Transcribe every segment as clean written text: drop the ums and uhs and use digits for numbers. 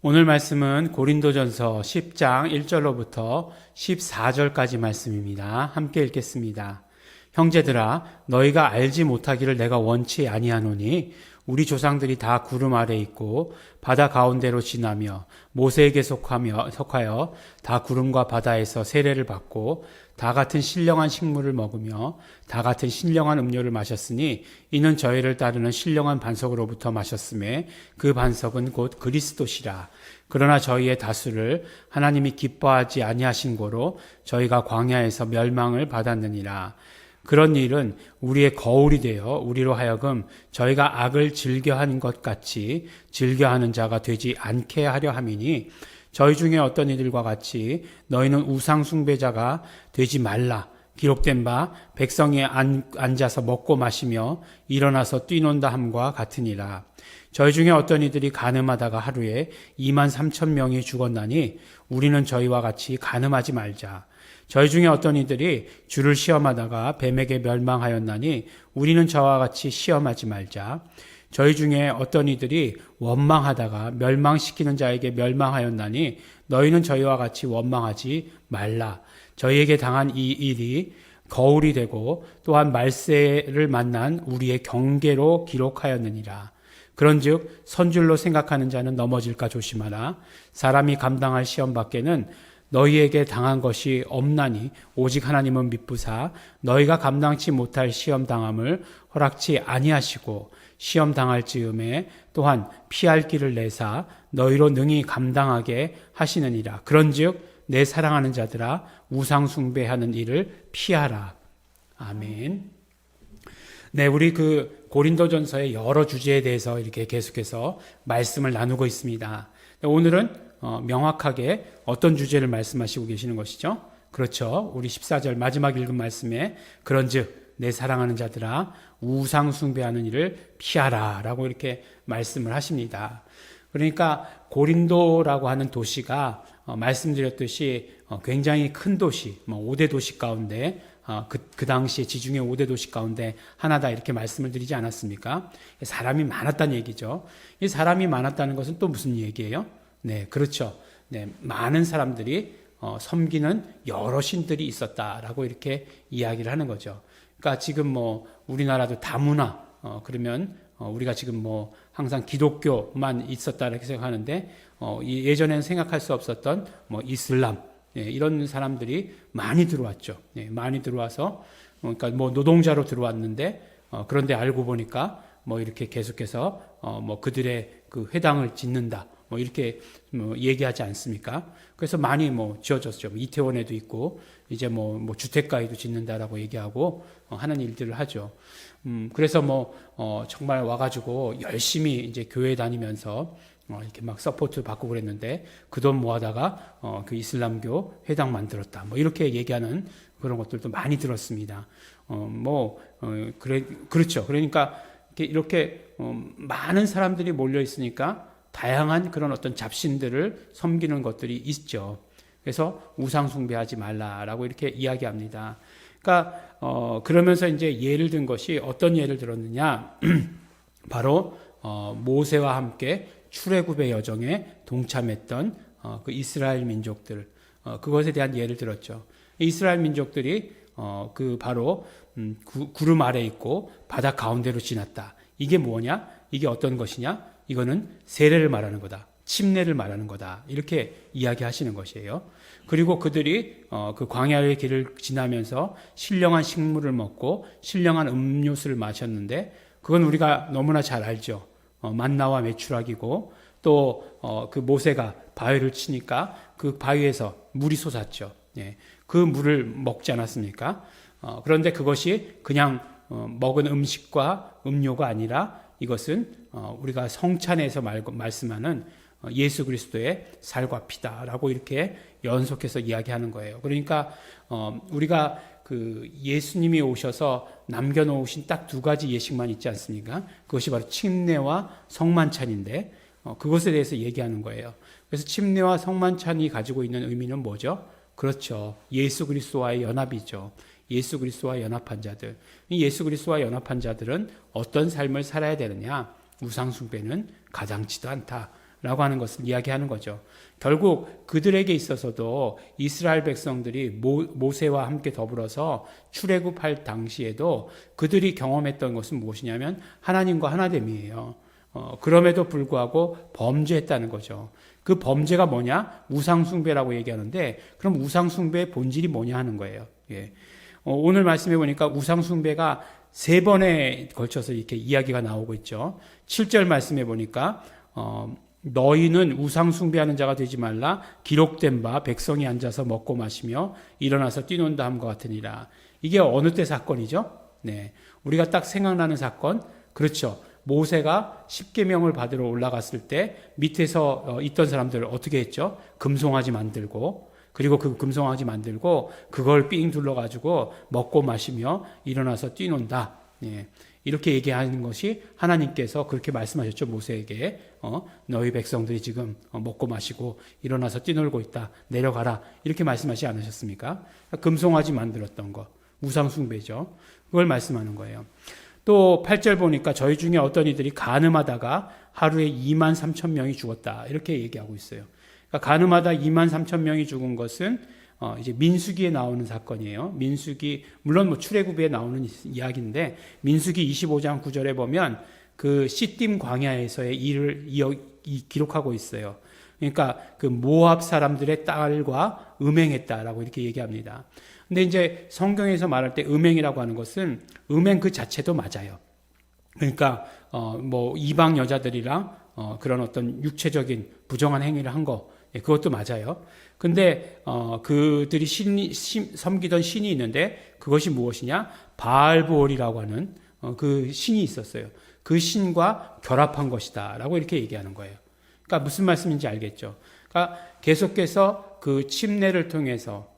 오늘 말씀은 고린도전서 10장 1절로부터 14절까지 말씀입니다. 함께 읽겠습니다. 형제들아, 너희가 알지 못하기를 내가 원치 아니하노니 우리 조상들이 다 구름 아래 있고 바다 가운데로 지나며 모세에게 속하여 다 구름과 바다에서 세례를 받고 다 같은 신령한 식물을 먹으며 다 같은 신령한 음료를 마셨으니 이는 저희를 따르는 신령한 반석으로부터 마셨음에 그 반석은 곧 그리스도시라. 그러나 저희의 다수를 하나님이 기뻐하지 아니하신 고로 저희가 광야에서 멸망을 받았느니라. 그런 일은 우리의 거울이 되어 우리로 하여금 저희가 악을 즐겨하는 것 같이 즐겨하는 자가 되지 않게 하려 함이니 저희 중에 어떤 이들과 같이 너희는 우상 숭배자가 되지 말라. 기록된 바 백성이 앉아서 먹고 마시며 일어나서 뛰논다 함과 같으니라. 저희 중에 어떤 이들이 간음하다가 하루에 23,000명이 죽었나니 우리는 저희와 같이 간음하지 말자. 저희 중에 어떤 이들이 주를 시험하다가 뱀에게 멸망하였나니 우리는 저와 같이 시험하지 말자. 저희 중에 어떤 이들이 원망하다가 멸망시키는 자에게 멸망하였나니 너희는 저희와 같이 원망하지 말라. 저희에게 당한 이 일이 거울이 되고 또한 말세를 만난 우리의 경계로 기록하였느니라. 그런즉 선줄로 생각하는 자는 넘어질까 조심하라. 사람이 감당할 시험 밖에는 너희에게 당한 것이 없나니 오직 하나님은 미쁘사 너희가 감당치 못할 시험 당함을 허락치 아니하시고 시험 당할 즈음에 또한 피할 길을 내사 너희로 능히 감당하게 하시느니라. 그런즉 내 사랑하는 자들아 우상 숭배하는 일을 피하라. 아멘. 네, 우리 고린도전서의 여러 주제에 대해서 이렇게 계속해서 말씀을 나누고 있습니다. 오늘은 명확하게 어떤 주제를 말씀하시고 계시는 것이죠? 그렇죠. 우리 14절 마지막 읽은 말씀에 그런즉 내 사랑하는 자들아 우상 숭배하는 일을 피하라 라고 이렇게 말씀을 하십니다. 그러니까 고린도라고 하는 도시가 말씀드렸듯이 굉장히 큰 도시, 5대 도시 가운데 그 당시에 지중해 5대 도시 가운데 하나다 이렇게 말씀을 드리지 않았습니까? 사람이 많았다는 얘기죠. 이 사람이 많았다는 것은 또 무슨 얘기예요? 네, 그렇죠. 네, 많은 사람들이 섬기는 여러 신들이 있었다라고 이렇게 이야기를 하는 거죠. 그러니까 지금 우리나라도 다문화 그러면 우리가 지금 항상 기독교만 있었다 이렇게 생각하는데 예전에는 생각할 수 없었던 이슬람 이런 사람들이 많이 들어왔죠. 네, 많이 들어와서 그러니까 노동자로 들어왔는데 그런데 알고 보니까 이렇게 계속해서 그들의 그 회당을 짓는다. 이렇게 얘기하지 않습니까? 그래서 많이 지어졌죠. 이태원에도 있고 이제 주택가에도 짓는다라고 얘기하고 하는 일들을 하죠. 그래서 정말 와가지고 열심히 이제 교회 다니면서 이렇게 막 서포트 받고 그랬는데 그 돈 모아다가 그 이슬람교 회당 만들었다. 이렇게 얘기하는 그런 것들도 많이 들었습니다. 그렇죠. 그러니까 이렇게 많은 사람들이 몰려 있으니까 다양한 그런 어떤 잡신들을 섬기는 것들이 있죠. 그래서 우상 숭배하지 말라라고 이렇게 이야기합니다. 그러니까 그러면서 이제 예를 든 것이 어떤 예를 들었느냐? 바로 모세와 함께 출애굽의 여정에 동참했던 그 이스라엘 민족들 그것에 대한 예를 들었죠. 이스라엘 민족들이 바로 구름 아래 있고 바다 가운데로 지났다. 이게 뭐냐? 이게 어떤 것이냐? 이거는 세례를 말하는 거다. 침례를 말하는 거다. 이렇게 이야기하시는 것이에요. 그리고 그들이 그 광야의 길을 지나면서 신령한 식물을 먹고 신령한 음료수를 마셨는데 그건 우리가 너무나 잘 알죠. 만나와 메추라기고 또 그 모세가 바위를 치니까 그 바위에서 물이 솟았죠. 예. 그 물을 먹지 않았습니까? 그런데 그것이 그냥 먹은 음식과 음료가 아니라 이것은 우리가 성찬에서 말씀하는 예수 그리스도의 살과 피다라고 이렇게 연속해서 이야기하는 거예요. 그러니까 우리가 그 예수님이 오셔서 남겨놓으신 딱 두 가지 예식만 있지 않습니까? 그것이 바로 침례와 성만찬인데 그것에 대해서 얘기하는 거예요. 그래서 침례와 성만찬이 가지고 있는 의미는 뭐죠? 그렇죠. 예수 그리스도와의 연합이죠. 예수 그리스도와 연합한 자들. 이 예수 그리스도와 연합한 자들은 어떤 삶을 살아야 되느냐? 우상 숭배는 가당치도 않다. 라고 하는 것을 이야기하는 거죠. 결국 그들에게 있어서도 이스라엘 백성들이 모세와 함께 더불어서 출애굽할 당시에도 그들이 경험했던 것은 무엇이냐면 하나님과 하나됨이에요. 그럼에도 불구하고 범죄했다는 거죠. 그 범죄가 뭐냐? 우상숭배라고 얘기하는데 그럼 우상숭배의 본질이 뭐냐 하는 거예요. 예. 오늘 말씀해 보니까 우상숭배가 3번에 걸쳐서 이렇게 이야기가 나오고 있죠. 7절 말씀해 보니까 너희는 우상숭배하는 자가 되지 말라. 기록된 바 백성이 앉아서 먹고 마시며 일어나서 뛰논다 함과 같으니라. 이게 어느 때 사건이죠? 네, 우리가 딱 생각나는 사건. 그렇죠. 모세가 십계명을 받으러 올라갔을 때 밑에서 있던 사람들 어떻게 했죠? 금송아지 만들고, 그리고 그 금송아지 만들고 그걸 삥 둘러가지고 먹고 마시며 일어나서 뛰논다. 예. 이렇게 얘기하는 것이 하나님께서 그렇게 말씀하셨죠. 모세에게 너희 백성들이 지금 먹고 마시고 일어나서 뛰놀고 있다. 내려가라. 이렇게 말씀하지 않으셨습니까? 금송아지 만들었던 거. 우상숭배죠. 그걸 말씀하는 거예요. 또 8절 보니까 저희 중에 어떤 이들이 간음하다가 하루에 2만 3천 명이 죽었다. 이렇게 얘기하고 있어요. 그러니까 간음하다 2만 3천 명이 죽은 것은 이제 민수기에 나오는 사건이에요. 민수기, 물론 뭐 출애굽에 나오는 이야기인데, 민수기 25장 9절에 보면 그 시딤 광야에서의 일을 기록하고 있어요. 그러니까 그 모압 사람들의 딸과 음행했다라고 이렇게 얘기합니다. 근데 이제 성경에서 말할 때 음행이라고 하는 것은 음행 그 자체도 맞아요. 그러니까 뭐 이방 여자들이랑 그런 어떤 육체적인 부정한 행위를 한 거, 그것도 맞아요. 근데 그들이 섬기던 신이 있는데 그것이 무엇이냐? 바알보올이라고 하는 그 신이 있었어요. 그 신과 결합한 것이다라고 이렇게 얘기하는 거예요. 그러니까 무슨 말씀인지 알겠죠? 그러니까 계속해서 그 침례를 통해서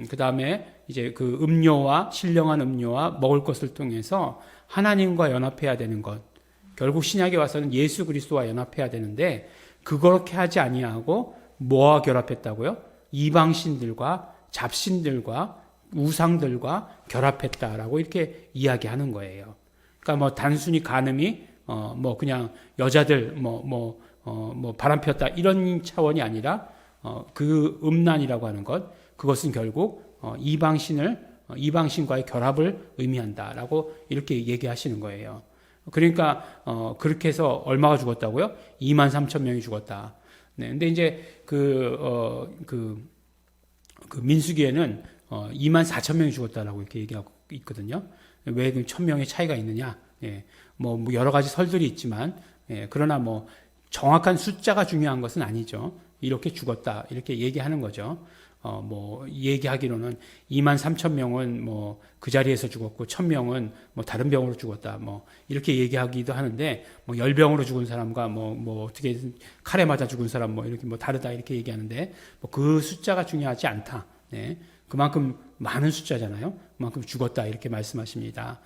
그 다음에 이제 그 음료와 신령한 음료와 먹을 것을 통해서 하나님과 연합해야 되는 것. 결국 신약에 와서는 예수 그리스도와 연합해야 되는데 그렇게 하지 아니하고 뭐와 결합했다고요? 이방신들과 잡신들과 우상들과 결합했다라고 이렇게 이야기하는 거예요. 그러니까 뭐 단순히 간음이 뭐 그냥 여자들 뭐 바람 피웠다 이런 차원이 아니라 그 음란이라고 하는 것, 그것은 결국 이방신과의 결합을 의미한다라고 이렇게 얘기하시는 거예요. 그러니까 그렇게 해서 얼마가 죽었다고요? 2만 3천 명이 죽었다. 네, 근데 이제 그 민수기에는 2만 4천 명이 죽었다라고 이렇게 얘기하고 있거든요. 왜 1,000명의 차이가 있느냐? 예, 뭐 여러 가지 설들이 있지만, 예, 그러나 뭐 정확한 숫자가 중요한 것은 아니죠. 이렇게 죽었다 이렇게 얘기하는 거죠. 뭐 얘기하기로는 2만 3천 명은 뭐 그 자리에서 죽었고 1,000명은 뭐 다른 병으로 죽었다 뭐 이렇게 얘기하기도 하는데, 뭐 열병으로 죽은 사람과 뭐 어떻게 칼에 맞아 죽은 사람 뭐 이렇게 뭐 다르다 이렇게 얘기하는데, 뭐 그 숫자가 중요하지 않다. 네. 그만큼 많은 숫자잖아요. 그만큼 죽었다 이렇게 말씀하십니다.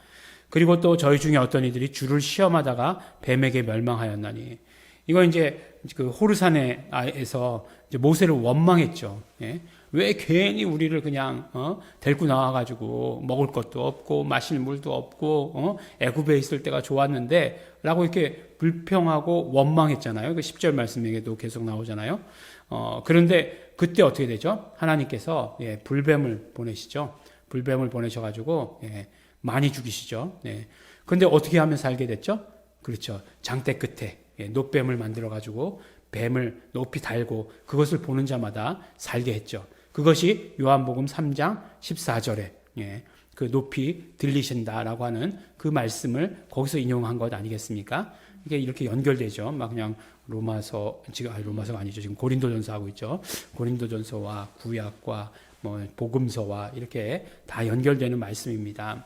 그리고 또 저희 중에 어떤 이들이 주를 시험하다가 뱀에게 멸망하였나니, 이거 이제 그 호르산에서 이제 모세를 원망했죠. 예? 왜 괜히 우리를 그냥 데리고 나와가지고 먹을 것도 없고 마실 물도 없고 애굽에 있을 때가 좋았는데라고 이렇게 불평하고 원망했잖아요. 그 10절 말씀에도 계속 나오잖아요. 그런데 그때 어떻게 되죠? 하나님께서 불뱀을 보내시죠. 불뱀을 보내셔가지고 많이 죽이시죠. 그런데 어떻게 하면 살게 됐죠? 그렇죠. 장대 끝에 놋뱀을 만들어가지고 뱀을 높이 달고 그것을 보는 자마다 살게 했죠. 그것이 요한복음 3장 14절에 그 높이 들리신다라고 하는 그 말씀을 거기서 인용한 것 아니겠습니까? 이게 이렇게 연결되죠. 막 그냥 로마서가 아니죠. 지금 고린도전서 하고 있죠. 고린도전서와 구약과 뭐 복음서와 이렇게 다 연결되는 말씀입니다.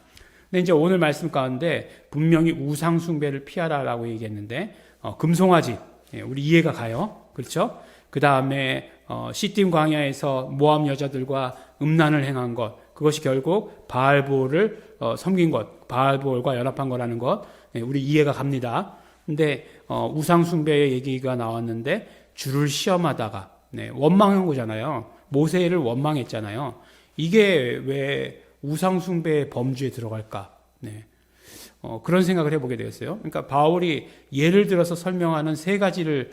근데 이제 오늘 말씀 가운데 분명히 우상 숭배를 피하라라고 얘기했는데, 금송아지, 우리 이해가 가요. 그렇죠? 그 다음에 시딤 광야에서 모압 여자들과 음란을 행한 것, 그것이 결국 바알보올을 섬긴 것, 바알보올과 연합한 거라는 것, 우리 이해가 갑니다. 근데 우상 숭배의 얘기가 나왔는데 주를 시험하다가 원망한 거잖아요. 모세를 원망했잖아요. 이게 왜 우상 숭배의 범주에 들어갈까? 그런 생각을 해보게 되었어요. 그러니까 바울이 예를 들어서 설명하는 세 가지의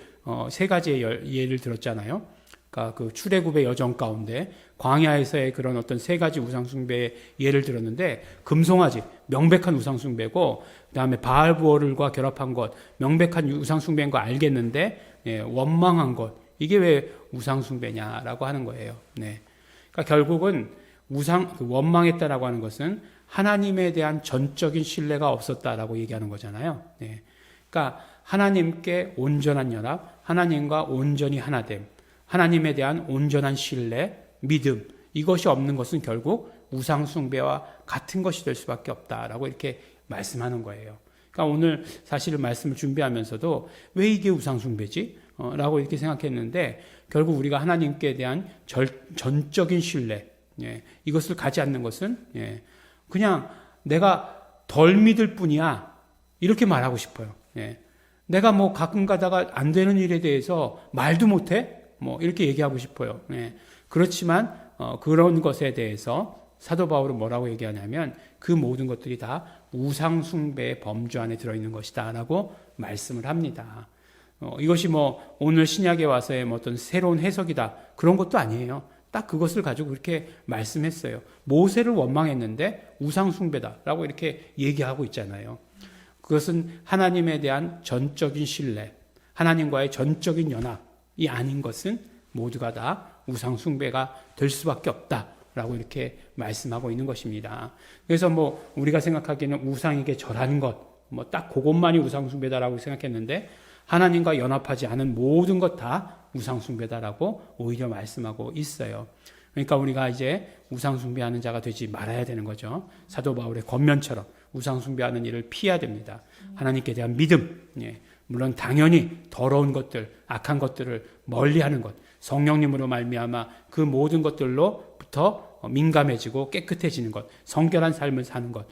예를 들었잖아요. 그러니까 그 출애굽의 여정 가운데 광야에서의 그런 어떤 세 가지 우상숭배의 예를 들었는데, 금송아지 명백한 우상숭배고, 그다음에 바알브오를과 결합한 것 명백한 우상숭배인 거 알겠는데 원망한 것, 이게 왜 우상숭배냐라고 하는 거예요. 네. 그러니까 결국은 원망했다라고 하는 것은 하나님에 대한 전적인 신뢰가 없었다라고 얘기하는 거잖아요. 네. 그러니까 하나님께 온전한 연합, 하나님과 온전히 하나됨, 하나님에 대한 온전한 신뢰, 믿음, 이것이 없는 것은 결국 우상숭배와 같은 것이 될 수밖에 없다라고 이렇게 말씀하는 거예요. 그러니까 오늘 사실 말씀을 준비하면서도 왜 이게 우상숭배지? 라고 이렇게 생각했는데, 결국 우리가 하나님께 대한 전적인 신뢰, 이것을 가지 않는 것은 그냥 내가 덜 믿을 뿐이야, 이렇게 말하고 싶어요. 내가 뭐 가끔 가다가 안 되는 일에 대해서 말도 못해? 뭐 이렇게 얘기하고 싶어요. 그렇지만 그런 것에 대해서 사도 바울은 뭐라고 얘기하냐면, 그 모든 것들이 다 우상숭배의 범주 안에 들어있는 것이다 라고 말씀을 합니다. 이것이 뭐 오늘 신약에 와서의 뭐 어떤 새로운 해석이다, 그런 것도 아니에요. 딱 그것을 가지고 그렇게 말씀했어요. 모세를 원망했는데 우상숭배다라고 이렇게 얘기하고 있잖아요. 그것은 하나님에 대한 전적인 신뢰, 하나님과의 전적인 연합이 아닌 것은 모두가 다 우상숭배가 될 수밖에 없다라고 이렇게 말씀하고 있는 것입니다. 그래서 뭐 우리가 생각하기에는 우상에게 절하는 것, 뭐 딱 그것만이 우상숭배다라고 생각했는데, 하나님과 연합하지 않은 모든 것 다 우상숭배다라고 오히려 말씀하고 있어요. 그러니까 우리가 이제 우상숭배하는 자가 되지 말아야 되는 거죠. 사도 바울의 권면처럼 우상숭배하는 일을 피해야 됩니다. 하나님께 대한 믿음, 물론 당연히 더러운 것들, 악한 것들을 멀리하는 것, 성령님으로 말미암아 그 모든 것들로부터 민감해지고 깨끗해지는 것, 성결한 삶을 사는 것,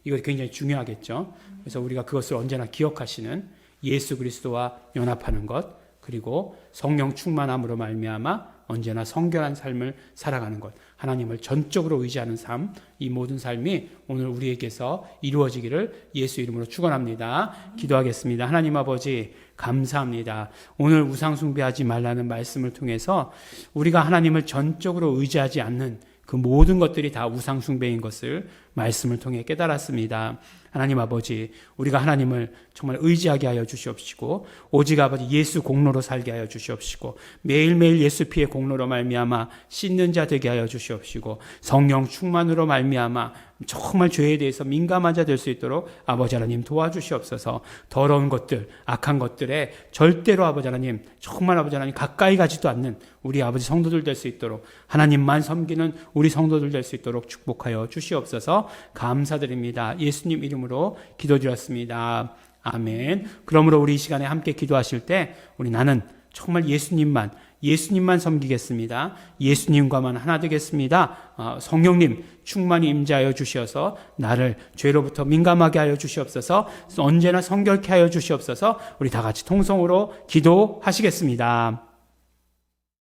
이거 굉장히 중요하겠죠. 그래서 우리가 그것을 언제나 기억하시는 예수 그리스도와 연합하는 것, 그리고 성령 충만함으로 말미암아 언제나 성결한 삶을 살아가는 것, 하나님을 전적으로 의지하는 삶, 이 모든 삶이 오늘 우리에게서 이루어지기를 예수 이름으로 축원합니다. 기도하겠습니다. 하나님 아버지, 감사합니다. 오늘 우상숭배하지 말라는 말씀을 통해서 우리가 하나님을 전적으로 의지하지 않는 그 모든 것들이 다 우상숭배인 것을 말씀을 통해 깨달았습니다. 하나님 아버지, 우리가 하나님을 정말 의지하게 하여 주시옵시고, 오직 아버지 예수 공로로 살게 하여 주시옵시고, 매일매일 예수 피의 공로로 말미암아 씻는 자 되게 하여 주시옵시고, 성령 충만으로 말미암아 정말 죄에 대해서 민감한 자 될 수 있도록 아버지 하나님 도와주시옵소서. 더러운 것들, 악한 것들에 절대로 아버지 하나님, 정말 아버지 하나님 가까이 가지도 않는 우리 아버지 성도들 될 수 있도록, 하나님만 섬기는 우리 성도들 될 수 있도록 축복하여 주시옵소서. 감사드립니다. 예수님 이름으로 기도드렸습니다. 아멘. 그러므로 우리 이 시간에 함께 기도하실 때 나는 정말 예수님만 섬기겠습니다. 예수님과만 하나 되겠습니다. 성령님 충만히 임재하여 주시어서 나를 죄로부터 민감하게 하여 주시옵소서. 언제나 성결케 하여 주시옵소서. 우리 다 같이 통성으로 기도하시겠습니다.